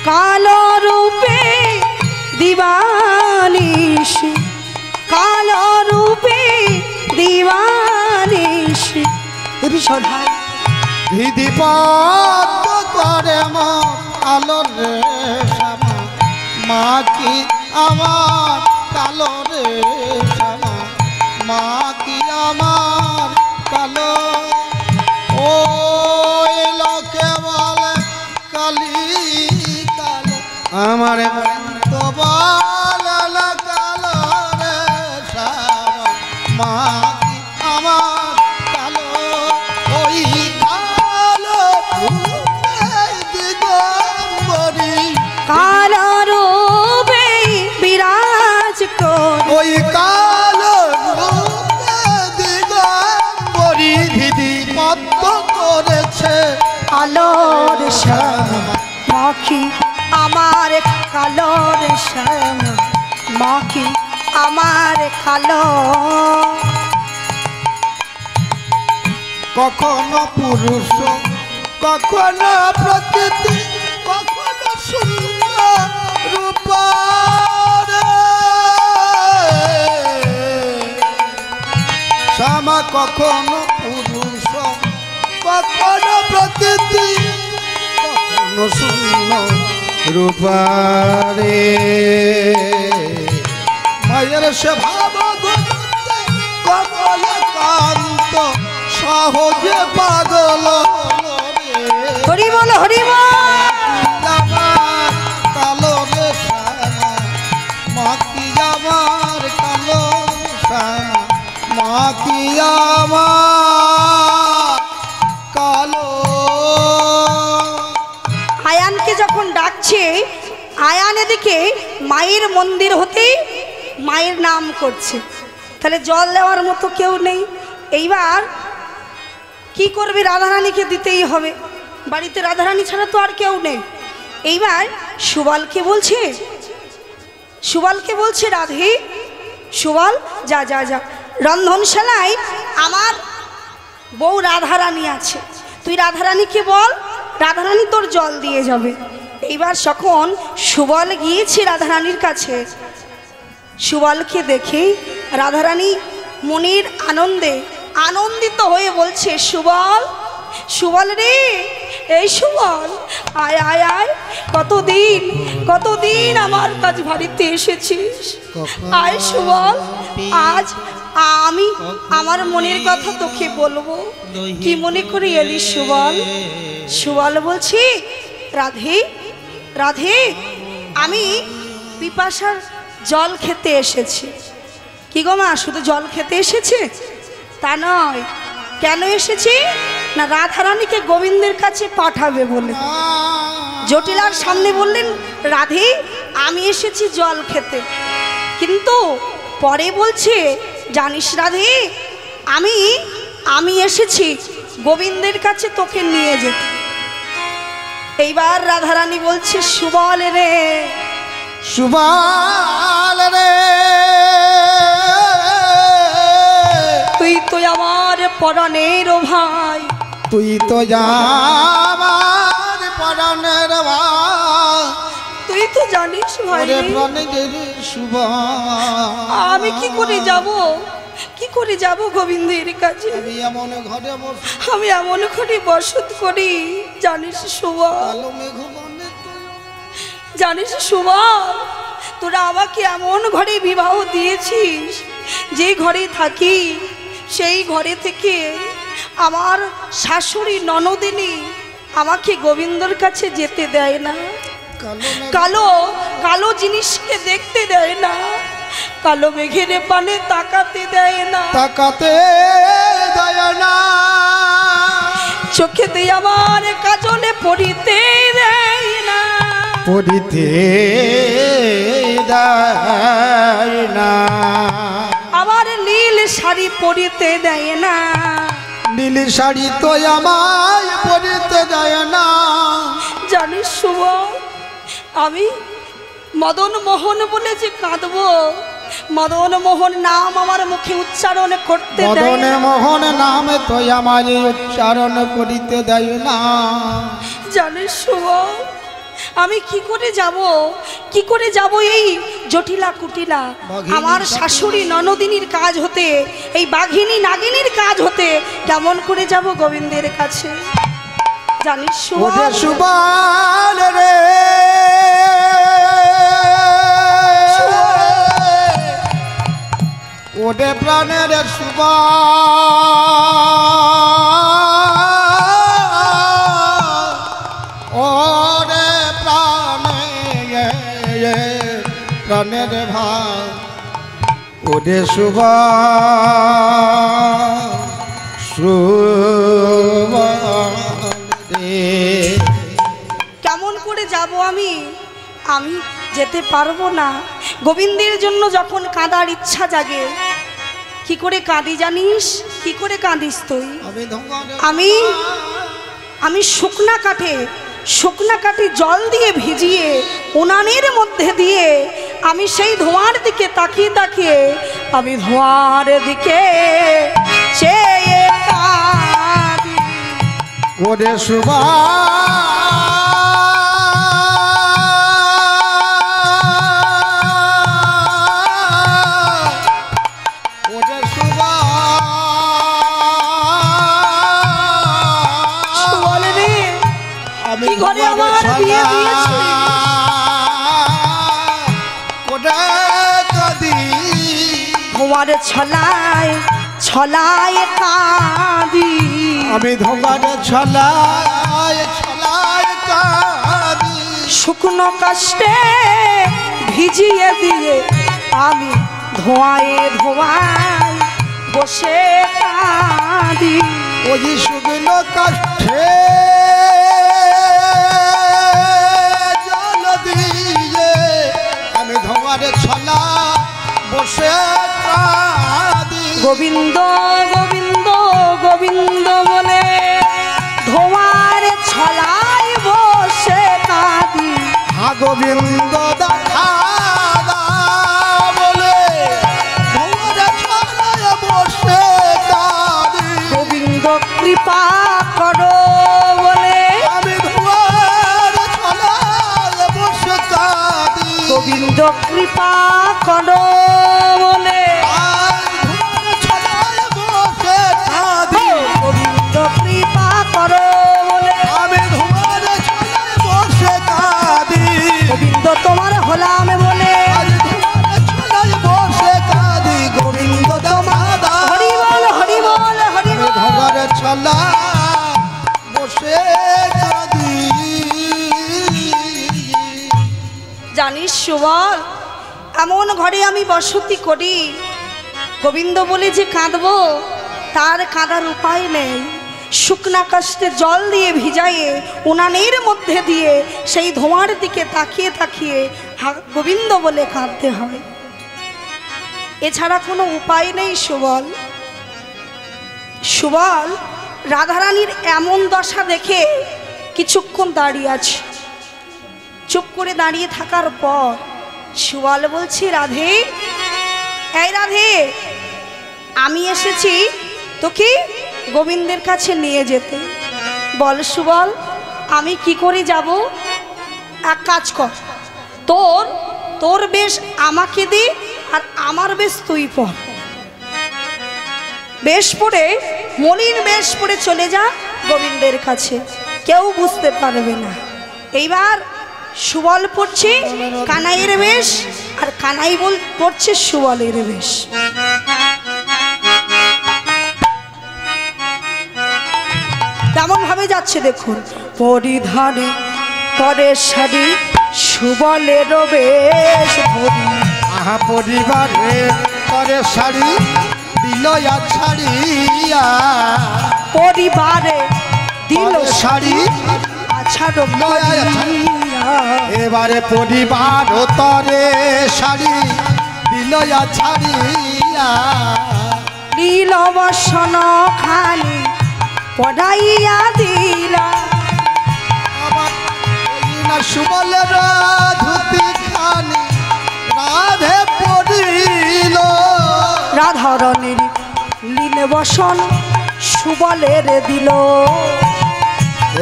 কালো রূপে দিবানিশ, কালো রূপে দিবানিশ। এ ভীষণ হয় বিধিপত করে মা কালো রে শ্যামা, মা কি আমার কালো রে শ্যামা, মা কি আমার কালো। ও লোকে বলে কালী কালো, আমার তো বলে কালো রে শ্যামা, মা কি আমার কালো। ওই কালো দিগম্বরী, কালো রূপে বিরাজ কর, ওই কালো দিগম্বরী দিদি পদ্ম করেছে আলোর শ্যামা, মাখি আমার কালোর শ্যামা, মাখি আমার কালো। কখনো পুরুষ, কখনো প্রকৃতি, কখনো সুন্দর রূপ শ্যামা, কখনো পুরুষ, কখনো প্রকৃতি, কখনো সুন্দর রূপারে। মায়ের সে ভাব কমল কান্ত, সহজে পাগল হরি বল, হরি বল। কালো রে শ্যামা, মা কি আমার কালো শ্যামা, মা কি আমার কালো। আয়ানকে যখন ডাকছে, আয়ান এদিকে মায়ের মন্দির হতে মায়ের নাম করছে, তাহলে জল দেওয়ার মতো কেউ নেই। এইবার কি করবে? রাধারানীকে দিতেই হবে, বাড়িতে রাধারানী ছাড়া তো আর কেউ নেই। এইবার সুবলকে বলছে, সুবলকে বলছে রাধে, সুবল যা যা যা, রন্ধনশালায় আমার বউ রাধারানী আছে, তুই রাধারানীকে বল, রাধারানী তোর জল দিয়ে যাবে। এইবার যখন সুবল গিয়েছে রাধারানীর কাছে, সুবলকে দেখে রাধারানী মনের আনন্দে আনন্দিত হয়ে বলছে, সুবল, সুবল রে, এই সুবল, আয় আয় আয়, কতদিন আমার কাজ বাড়িতে এসেছিস, আয় সুবল, আজ আমি আমার মনের কথা তোকে বলবো, কি মনে করে এলি সুবল? সুবল বলছি, রাধে রাধে, আমি পিপাসার জল খেতে এসেছি। কি গো মা, শুধু জল খেতে এসেছে তা নয়, কেন এসেছি না রাধারানীকে গোবিন্দের কাছে পাঠাবে বলে। জটিলার সামনে বললেন, রাধে আমি এসেছি জল খেতে, কিন্তু পরে বলছে, জানিস রাধে, আমি এসেছি গোবিন্দের কাছে তোকে নিয়ে যেতে। এইবার রাধারানী বলছে, সুবল রে, সুবল রে, তুই তো আমার পরাণের ভাই, তুই তো আমার পরাণের ভাই, তুই তো জানিস ভাই রে, সুবল আমি কি করে যাব গোবিন্দের কাছে? আমি এমন ঘরে বসত করি, জানিস সুবল, জানিস সুবল, তোরা আমাকে এমন ঘরে বিবাহ দিয়েছিস, যে ঘরে থাকি সেই ঘরে থেকে আমার শাশুড়ি ননদিনী আমাকে গোবিন্দর কাছে যেতে দেয় না, কালো কালো জিনিসকে দেখতে দেয় না, কালো মেঘের পানে তাকাতে দেয় না, চোখে দিয়ে আমার কাজলে পড়িতে দেয় না, আমার নীল শাড়ি পরিতে দেয় না, নীল শাড়ি তো আমায় পরিতে দেয় না। জানিস সুবল, আমি মদন মোহন বলে যে কাঁদবো, মদন মোহন নাম আমার মুখে উচ্চারণ করতে দেয় মদন না, মোহন নাম তো আমার উচ্চারণ করিতে দেয় না। জানিস সুবল, আমি কি করে যাব এই জটিলা কুটিলা, আমার শাশুড়ি ননদিনীর কাজ হতে, এই বাঘিনী নাগিনীর কাজ হতে কেমন করে যাব গোবিন্দের কাছে? জানিস সুবল, সুবল রে, ওরে প্রাণের সুবল, ওরে প্রাণের ভাই, ওরে সুবল রে, কেমন করে যাব আমি যেতে পারবো না। গোবিন্দের জন্য যখন কাঁদার ইচ্ছা জাগে, কি করে কাঁদি জানিস? কি করে কাঁদিস তুই? আমি শুকনা কাঠে জল দিয়ে ভিজিয়ে উনানের মধ্যে দিয়ে আমি সেই ধোঁয়ার দিকে তাকিয়ে আমি ধোঁয়ার দিকে চেয়ে কাঁদি। ওরে সুবল, ঘরে আমার বিয়ে দিয়েছি, তোমার ছলায় কাঁদি, আমি ধোঁয়ার ছলায় কাঁদি, শুকনো কাষ্টে ভিজিয়ে দিয়ে আমি ধোঁয়ায় বসে কাঁদি। ওই শুকনো কাষ্টে ছলা বসে কাঁদি। গোবিন্দ গোবিন্দ গোবিন্দ বলে ধোঁয়ার ছলায় বসে কাঁদি। হা গোবিন্দ দেখা বলে ধোঁয়ার ছলায় বসে কাঁদি। গোবিন্দ কৃপা করো বলে আমি ধোঁয়ার ছলায় কৃপা করো বলে গোবিন্দ কৃপা করো বলে গোবিন্দ তোমার হলাম বলে গোবিন্দ তোমার হরি বল হরি বল হরি বল ছলা বসে কাঁদি। জানিস সুবল, এমন ঘরে আমি বসতি করি, গোবিন্দ বলে যে কাঁদবো তার কাঁদার উপায় নেই। শুকনা কাষ্টে জল দিয়ে ভিজাইয়ে উনানের মধ্যে দিয়ে সেই ধোঁয়ার দিকে তাকিয়ে তাকিয়ে গোবিন্দ বলে কাঁদতে হয়, এছাড়া কোনো উপায় নেই সুবল। সুবল রাধারানীর এমন দশা দেখে কিছুক্ষণ দাঁড়িয়ে আছে। চুপ করে দাঁড়িয়ে থাকার পর সুবল বলছি, রাধে, এই রাধে, আমি এসেছি তোকে গোবিন্দের কাছে নিয়ে যেতে। বল সুবল, আমি কি করে যাব? এক কাজ কর, তোর বেশ আমাকে দে আর আমার বেশ তুই পর। বেশ পরে মলিন বেশ পরে চলে যা গোবিন্দের কাছে, কেউ বুঝতে পারবে না। এইবার সুবল পড়ছে কানাইয়ের বেশ আর কানাই পড়ছে সুবলের বেশ। কেমন ভাবে যাচ্ছে দেখুন। পরিধানে করে শাড়ি সুবলের বেশ ধরি, আহা পরিবারে করে শাড়ি দিল ছাড়িয়া, পরিবারে দিল শাড়ি আছাড় লইয়া। এবারে পরিবার তরে শাড়ি দিল ছাড়িয়া, নীল বসন খানি পড়াইয়া দিলা। আমার না সুবলের ধুতি খানি রাধে পড়িল, রাধারণীর নীল বসন সুবলের দিল।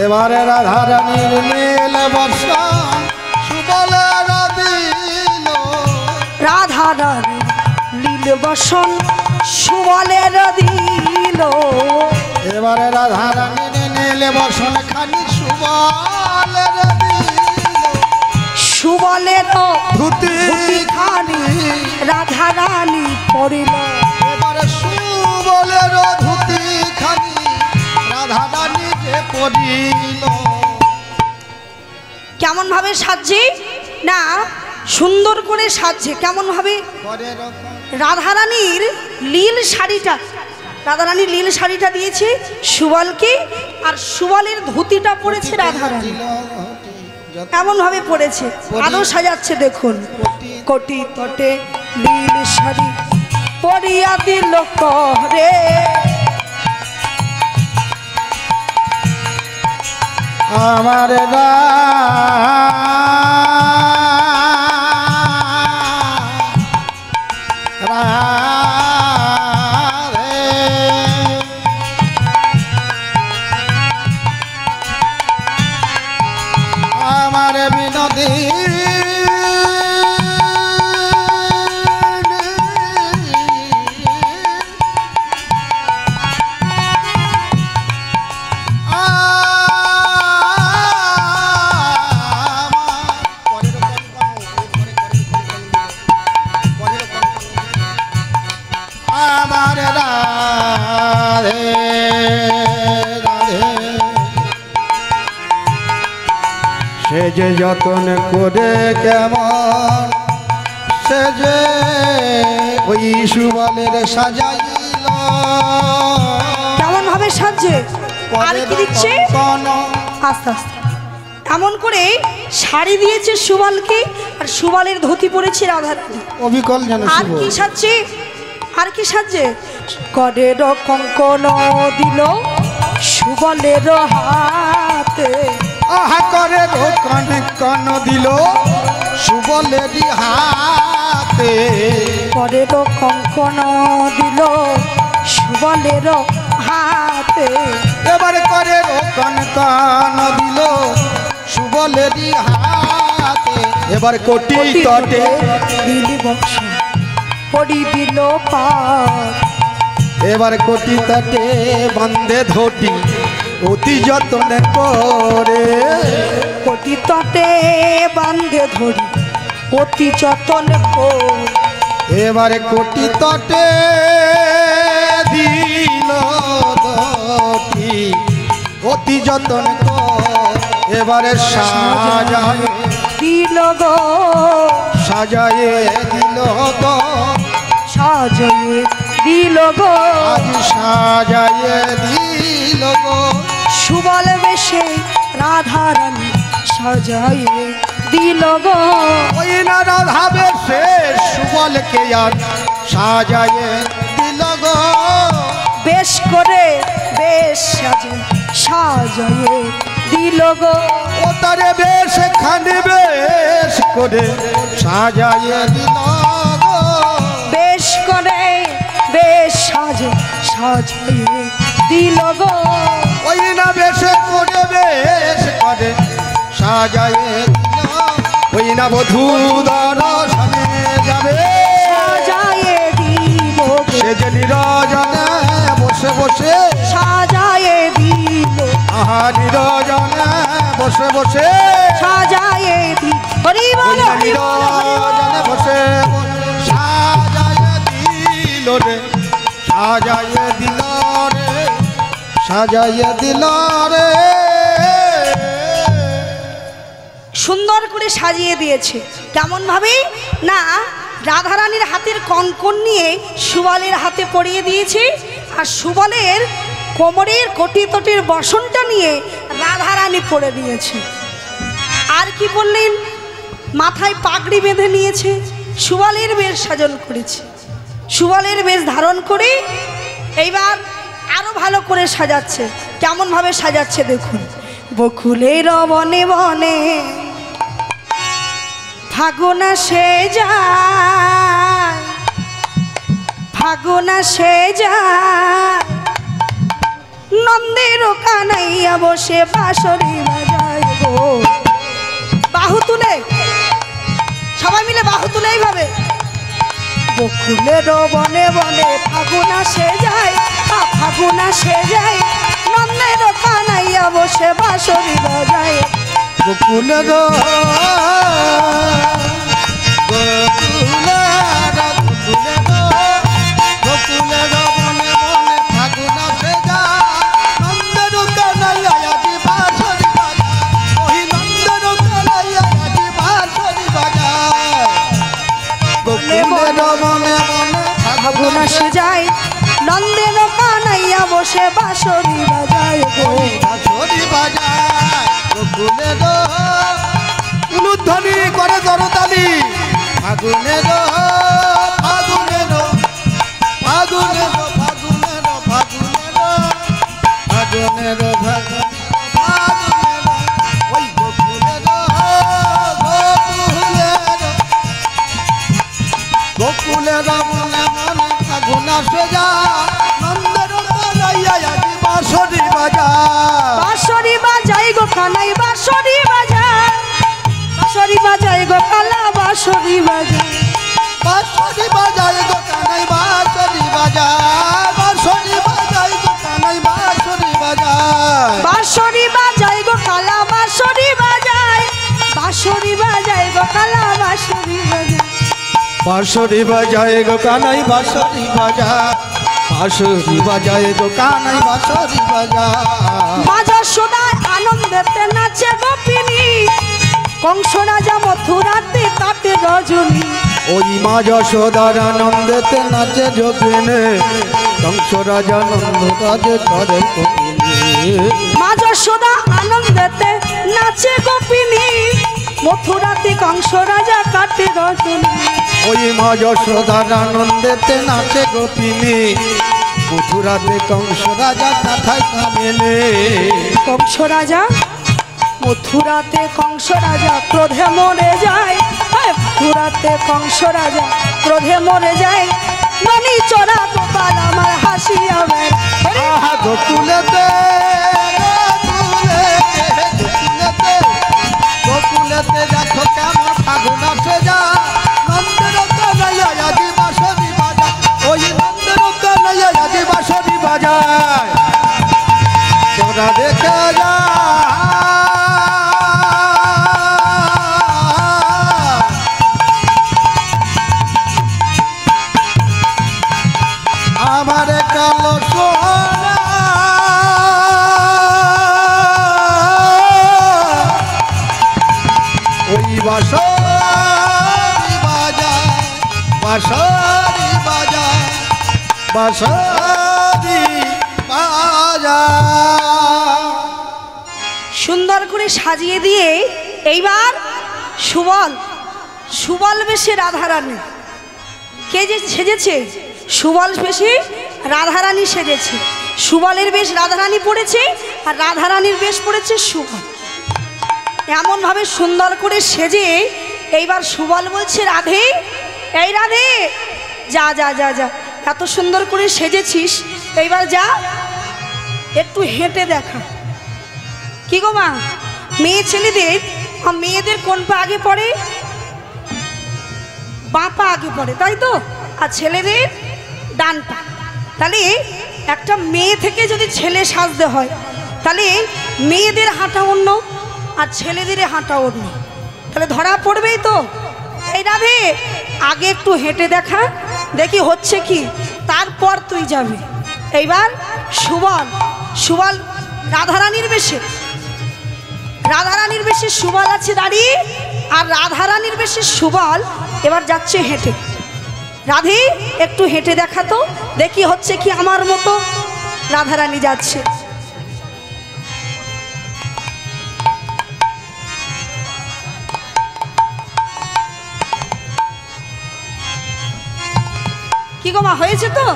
এবারে রাধারানীর নীল বসন সুবলের দিল, রাধারণীর নীল বসন সুবলের দিল। এবারে রাধারানীর নীল বসন খানি সুবলের দিল, সুবলের ধুতি খানি রাধারানী পড়িল। এবারে সুবলের ধুতি খানি রাধারানী যে পড়িল। কেমন ভাবে সাজছে না, সুন্দর করে সাজছে। কেমন ভাবে? রাধারানীর লীল শাড়িটা, রাধারানীর লীল শাড়িটা দিয়েছে সুবলকে, আর সুবলের ধুতিটা পরেছে রাধারানী। এমন ভাবে পড়েছে, আরো সাজাচ্ছে দেখুন। কোটি তটে লীল শাড়ি পরিয়া দিল করে, আমার আমার বিনোদী আমার রাধে রাধে, সে যে যতন করে কেমন সে যে ওই সুবলের সাজাইল, কেমন ভাবে সাজছে আর কি দিচ্ছে আস্তে আস্তে। এমন করে শাড়ি দিয়েছে সুবলকে, আর সুবলের ধুতি পরেছে রাধারানী। অবিকল যেন আর কি সাজছে, আর কি সাজছে? করের কঙ্কন দিল সুবলের হাতে, আহা করে কন দিল সুবলের হাতে, করের কঙ্কন দিল সুবলের হাতে। এবারে করে কন দিল সুবলের হাতে, এবার কোটি কোটি তটে দিলি বংশ পড়িবিল পার এবার কোটি তটে বন্দে ধটি অতি যত্ন করে কোটি তটে বান্ধে ধরি অতি যতন কর এবারে কোটি তটে দিল দটি অতি যত্ন কর এবারে সাজায় দিল গো সাজায় দিল তো সাজয়ে দিল গো আজ সাজায় দিল গো সুবল বেশে রাধারানী সাজায়ে দিল গো ওই না রাধাবে সে সুবলকে আর সাজায় দিল গো বেশ করে বেশ সাজে সাজায়ে দিল গো ও তারে বেশ খানে বেশ করে সাজায় দিল গো বেশ করে বেশ সাজে সাজায়ে দিল গো ওই না বেশ করে বেশ করে সাজায় দিল ওই না বধূ দর্শনে যাবে সাজায়ে দিল গো সে যে নিরজনে বসে বসে সাজায়ে দিল আহা নিরজনে বসে বসে সাজায়ে দিল হরি বল হরি বল হরি বল। নিরজনে বসে সাজায় দিল রে সাজায় দিল রে সাজায় দিল রে সুন্দর করে সাজিয়ে দিয়েছে কেমন ভাবে না রাধারানীর হাতের কঙ্কন নিয়ে সুবলের হাতে পরিয়ে দিয়েছে আর সুবলের কোমরের কোটি তটির বসনটা নিয়ে রাধারানী পরে দিয়েছে আর কি বললেন মাথায় পাগড়ি বেঁধে নিয়েছে সুবলের বেশ সাজন করেছে সুবলের বেশ ধারণ করে এইবার আরো ভালো করে সাজাচ্ছে কেমন ভাবে সাজাচ্ছে দেখুন বকুলের বনে বনে ফাগুনা সে যায় ফাগুনা সে যায় নন্দের কানাইয়া বসে বাঁশরি বাজায় গো বাহু তুলে সবাই মিলে বাহু তুলে এইভাবে বকুলের বনে বনে ফাগুনা সে যায় ফাগুনা সে যায় নন্দের কানাইয়া বসে বাঁশরি বাজায় গোকুলের গোকুলের বনে বনে ফাগুনা সেজা নন্দের কানাইয়া আজি বাঁশরি বাজা ওই নন্দের কানাইয়া আজি বাঁশরি বাজা গোকুলের বনে বনে ফাগুনা সে যায় নন্দের কানাইয়া বসে বাঁশরি বাজায় গো বাঁশরি বাজায় গোকুলের উলুধ্বনি করে করতালি ফাগুনের ফাগুনের ফাগুনের ফাগুনের ফাগুনের ফাগুনের ফাগুনের ওই গোকুলের গোকুলের মনে মনে ফাগুনা সেজা নন্দের কানাইয়া আজি বাঁশরি বাজা বাঁশরি বাজায় গো কানাই বাঁশরি বাজায় বাঁশরি বাজায় গো কালা বাঁশরি বাজায় বাঁশরি বাজায় গো কানাই বাঁশরি বাজায় বাঁশরি বাজায় গো কানাই বাঁশরি বাজায় বাঁশরি বাজায় গো কালা বাঁশরি বাজায় বাঁশরি বাজায় গো কালা বাঁশরি বাজায় বাঁশরি বাজায় গো কানাই বাঁশরি বাজায় বাঁশরি বাজায় গো কানাই বাঁশরি বাজায় মা যশোদার আনন্দেতে নাচে গোপিনী কংস রাজা মথুরাতে কাটে রজনী ওই মা যশোদার আনন্দেতে নাচে যোগিনে কংস রাজা নন্দ রাজে করে কপিনে মা যশোদা আনন্দেতে নাচে গোপিনী মথুরাতে কংস রাজা কাটে রজনী ওই মা যশোদার আনন্দেতে নাচে গোপিনী মথুরাতে কংস রাজা কাথায় কামেনে কংস রাজা মথুরাতে কংস রাজা ক্রোধে মরে যায় মথুরাতে কংস রাজা ক্রোধে মরে যায় মনি চোরা গোপাল আমার হাসিয়া বের আহা গোকুলেতে গোকুলেতে গোকুলেতে দেখো কেমন বাঁশরি বাজায় বাঁশরি বাজায় বাঁশরি বাজায়। সুন্দর করে সাজিয়ে দিয়ে এইবার সুবল সুবল বেশে রাধারানী কে যে সেজেছে? সুবল বেশে রাধারানী সেজেছে। সুবলের বেশ রাধারানী পড়েছে আর রাধারানীর বেশ পড়েছে সুবল। এমনভাবে সুন্দর করে সেজে এইবার সুবল বলছে, রাধে এই রাধে, যা যা যা যা, এত সুন্দর করে সেজেছিস, এইবার যা একটু হেঁটে দেখা। কি গো মা, মেয়ে ছেলেদের মেয়েদের কোন পা আগে পড়ে? বাঁ পা আগে পড়ে, তাই তো? আর ছেলেদের ডান পা। তাহলে একটা মেয়ে থেকে যদি ছেলে সাজতে হয়, তাহলে মেয়েদের হাঁটা অন্য আর ছেলেদের হাঁটা অন্য, তাহলে ধরা পড়বেই তো। এই রাধে, আগে একটু হেঁটে দেখা, দেখি হচ্ছে কি, তারপর তুই যাবি। এইবার সুবল সুবল রাধারানীর বেশে, রাধারানীর বেশে সুবল আছে দাঁড়িয়ে, আর রাধারানীর বেশে সুবল এবার যাচ্ছে হেঁটে। রাধে, একটু হেঁটে দেখা তো, দেখি হচ্ছে কি আমার মতো। রাধারানী যাচ্ছে। কি গো মা, হয়েছে তো?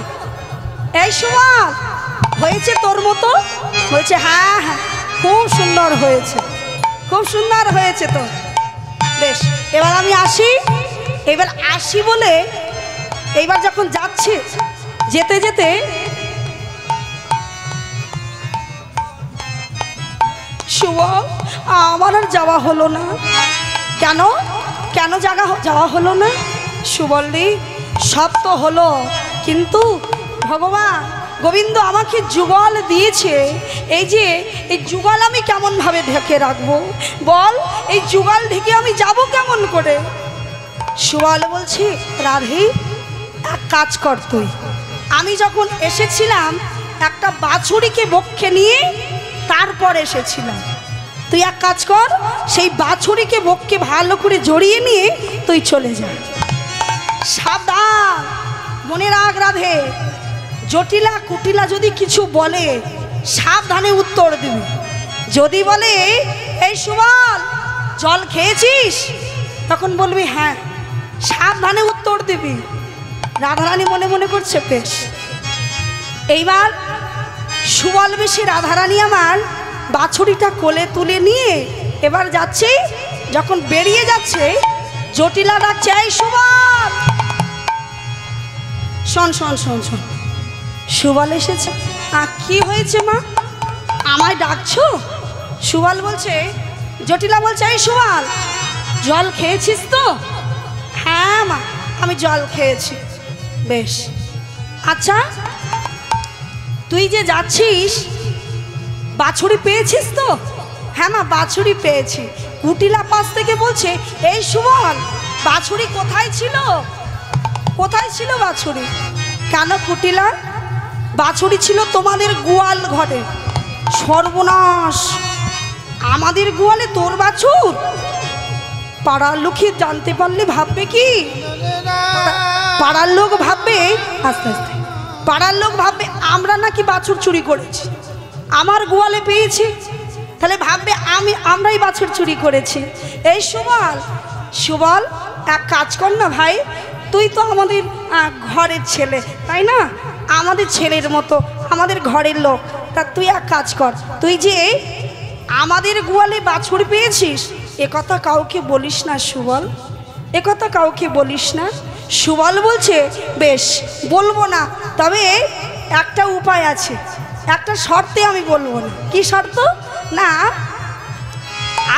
এই সুবল, হয়েছে তোর মতো? বলছে হ্যাঁ হ্যাঁ, খুব সুন্দর হয়েছে, খুব সুন্দর হয়েছে তো। বেশ, এবার আমি আসি। এবার আসি বলে এইবার যখন যাচ্ছে, যেতে যেতে সুবল, আমার আর যাওয়া হলো না। কেন কেন যাওয়া হলো না? সুবল রে, সব তো হলো, কিন্তু ভগবান গোবিন্দ আমাকে যুগল দিয়েছে। এই যে এই যুগল আমি কেমনভাবে ঢেকে রাখবো বল? এই যুগল ঢেকে আমি যাব কেমন করে? সুবল বলছি, রাধে এক কাজ কর তুই। আমি যখন এসেছিলাম একটা বাছুরিকে বক্ষে নিয়ে তারপর এসেছিলাম। তুই এক কাজ কর, সেই বাছুরিকে বক্ষে ভালো করে জড়িয়ে নিয়ে তুই চলে যা। সাবধান, মনে রাখ রাধে, জটিলা কুটিলা যদি কিছু বলে সাবধানে উত্তর দিবি। যদি বলে এই সুবল জল খেয়েছিস, তখন বলবি হ্যাঁ, সাবধানে উত্তর দিবি। রাধারানী মনে মনে করছে বেশ। এইবার সুবল বেশি রাধারানী আমার বাছুরিটা কোলে তুলে নিয়ে এবার যাচ্ছে। যখন বেরিয়ে যাচ্ছে, জটিলা ডাকছে, এই সুবল, শোন শোন শোন শোন। সুবল এসেছে। কি হয়েছে মা, আমায় ডাকছো? সুবল বলছে, জটিলা বলছে, এই সুবল জল খেয়েছিস তো? হ্যাঁ মা, আমি জল খেয়েছি। বেশ, আচ্ছা তুই যে যাচ্ছিস বাছুরি পেয়েছিস তো? হ্যাঁ মা, বাছুরি পেয়েছি। কুটিলা পাশ থেকে বলছে, এই সুবল বাছুরি কোথায় ছিল? কোথায় ছিল বাছুরি? কেন কুটিলা? বাছুরি ছিল তোমাদের গোয়াল ঘরে। সর্বনাশ, আমাদের গোয়ালে তোর বাছুর? পাড়ার লোকে জানতে পারলে ভাববে কি? পাড়ার লোক ভাববে, আস্তে আস্তে পাড়ার লোক ভাববে আমরা নাকি বাছুর চুরি করেছি, আমার গোয়ালে পেয়েছি, তাহলে ভাববে আমরাই বাছুর চুরি করেছি। এই সুবল, সুবল এক কাজ কর না ভাই, তুই তো আমাদের ঘরের ছেলে, তাই না? আমাদের ছেলের মতো, আমাদের ঘরের লোক। তা তুই এক কাজ কর, তুই যে আমাদের গোয়ালে বাছুর পেয়েছিস এ কথা কাউকে বলিস না সুবল, এ কথা কাউকে বলিস না। সুবল বলছে, বেশ বলবো না, তবে একটা উপায় আছে, একটা শর্তে আমি বলবো না। কি শর্ত? না,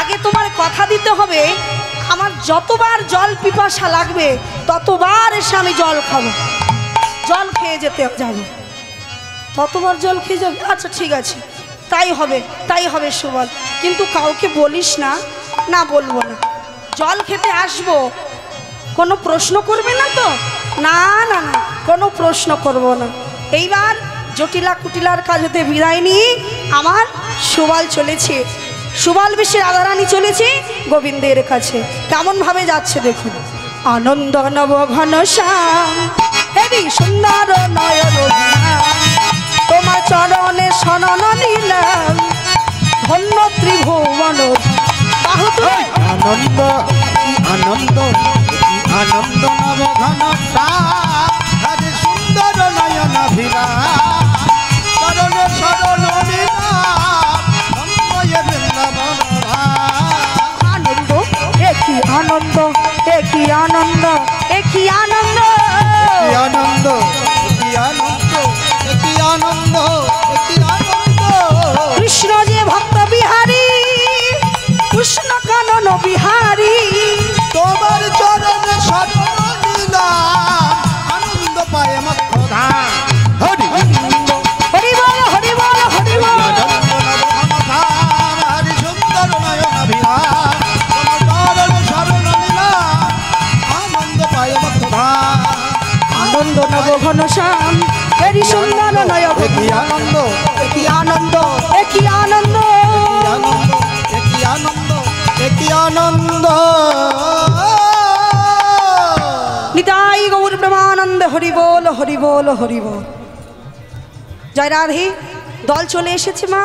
আগে তোমার কথা দিতে হবে আমার যতবার জল পিপাসা লাগবে ততবার এসে আমি জল খাবো, জল খেয়ে যেতে যাবো, ততবার জল খেয়ে যাবে। আচ্ছা ঠিক আছে, তাই হবে, তাই হবে সুবল, কিন্তু কাউকে বলিস না। না বলবো না। জল খেতে আসবো, কোনো প্রশ্ন করবে না তো? না না না, কোনো প্রশ্ন করব না। এইবার জটিলা কুটিলার কাজ হতে বিদায় নিয়ে আমার সুবল চলেছে। সুবল বেশে রাধারানী চলেছে গোবিন্দের কাছে। কেমন ভাবে যাচ্ছে দেখুন। আনন্দ নব ঘন শ্যাম হেবি সুন্দর নয়ন বিলাস, তোমার চরণে শরণ নিলাম ধন্য ত্রিভুবন বাহু তুলে। আনন্দ আনন্দ আনন্দ নব ঘন শ্যাম সুন্দর নয়ন ভিলাস, চরণ শরণ আনন্দ একই আনন্দ একই আনন্দ একই আনন্দ আনন্দ কি আনন্দ কি আনন্দ কি আনন্দ। কৃষ্ণ যে ভক্ত বিহারী কৃষ্ণ কানন বিহারী, তোমার চরণে শরণ নিলাম আনন্দ পায় মক্ষধা। হরি হরি বল হরি বল হরি বল। হরি সুন্দর নয়ন ভিলাস, তোমার চরণে শরণ নিলাম আনন্দ পায় মক্ষধা। আনন্দ নব ঘন শ্যাম হেরি সুন্দর নয় কি আনন্দ কি আনন্দ কি আনন্দ কি আনন্দ কি আনন্দ। নিতাই গৌর প্রেমানন্দ হরি বল হরি বল হরি বল। জয় রাধে। দল চলে এসেছে মা।